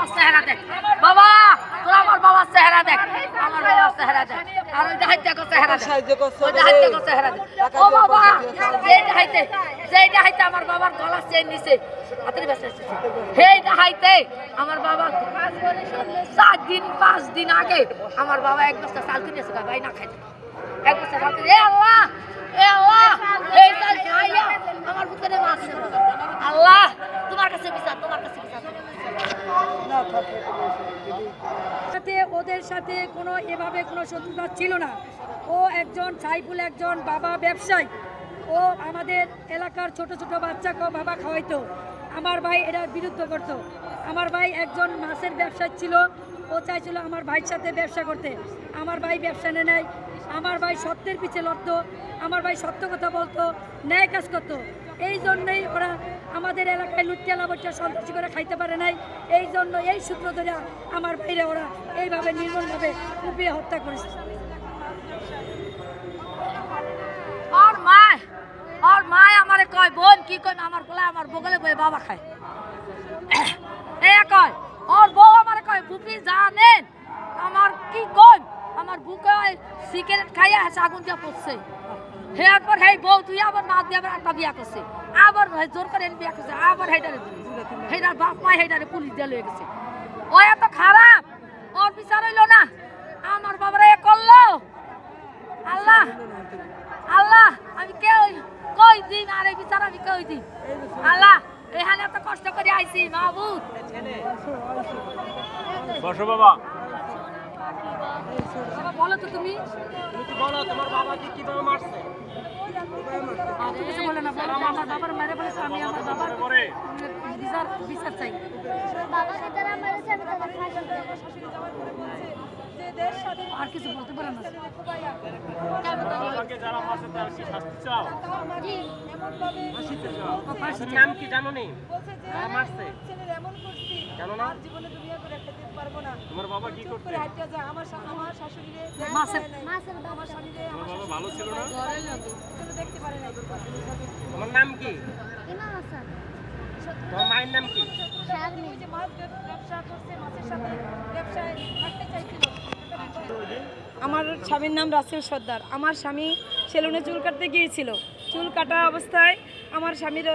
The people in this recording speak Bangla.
বাবার চেহারা দেখ বাবা, তোরা আমার বাবার চেহারা দেখ, আমার বাবার চেহারা দেখ, আর ওই ডাহাইতে চেহারা দেখ, ওই ডাহাইতে চেহারা দেখ। ও বাবা, যেই ডাহাইতে আমার বাবার গলা চেন নিছে হাতের বেঁচে সেই ডাহাইতে আমার বাবা 4 দিন 5 দিন আগে আমার বাবা এক বস্তা চাল কিনেছে ভাই না খাইতে, এক বস্তা চাল কিনে আল্লাহ এই চাল খাইয়া আমার বুকের মাছ আল্লাহ তোমার কাছে বিচার, তোমার কাছে বিচার। ওদের সাথে কোনো এভাবে কোনো শত্রুতা ছিল না। ও একজন সাইফুল একজন বাবা ব্যবসায়ী, ও আমাদের এলাকার ছোট ছোট বাচ্চাকেও বাবা খাওয়াইতো। আমার ভাই এটার বিরুদ্ধ করতো। আমার ভাই একজন মাছের ব্যবসায়ী ছিল, ও চাইছিল আমার ভাইয়ের সাথে ব্যবসা করতে। আমার ভাই ব্যবসা নেয়, আমার ভাই সত্যের পিছে লড়তো, আমার ভাই সত্য কথা বলতো, ন্যায় কাজ করতো। এই জন্যই ওরা আমাদের এলাকায় লুটিয়া বটিয়া সন্ত্রাসী করে খাইতে পারে নাই। এই জন্য এই সূত্র ধরে আমার ভাইরা ওরা এইভাবে নির্মলভাবে কুপিয়ে হত্যা করেছে। আর মায় আমারে কয় বোন কি কয় আমার বলে আমার বগলে বয়ে বাবা খায় এ কয়, ওর বউ আমারে কয় বুপি জানেন আমার কি কয় আমার বুকে সিগারেট খাইয়া আগুন দিয়া পড়ছে। হে একবার হেই বউ তুই আবার না দিয়ে আবার একটা বিয়া করছে, আবার জোর করে বিয়া করছে, আবার হেইটার বাপ মা হেইটারে পুলিশ দিয়ে লয়ে গেছে। ও এত খারাপ, ওর বিচার হইল না, আমার বাবারা এ করলো। আল্লাহ আল্লাহ আমি কই দিন আর এই বিচার আমি কই দিন আল্লাহ, এখানে এত কষ্ট করে আইছি মাহবুব। বসো বাবা, বলো তো তুমি বলো তোমার বাবাকে কিভাবে মারছে? কিছু বলে না, বলো আমার বাবার মেরে ফেলেছে, আমি আমার বাবার বিচার চাই। আর কিছু বলতে পারে না। যারা মারছে তার কি শাস্তি চাও? নাম কি জানো নি? মারছে জানো না? তোমার বাবা কি করতে? তোমার বাবা ভালো ছিল না? তোমার নাম কি? তোমার মায়ের নাম কি? আমার স্বামীর নাম রাসেল সর্দার। আমার স্বামী সেলুনে চুল কাটতে গিয়েছিল, চুল কাটা অবস্থায় আমার স্বামীর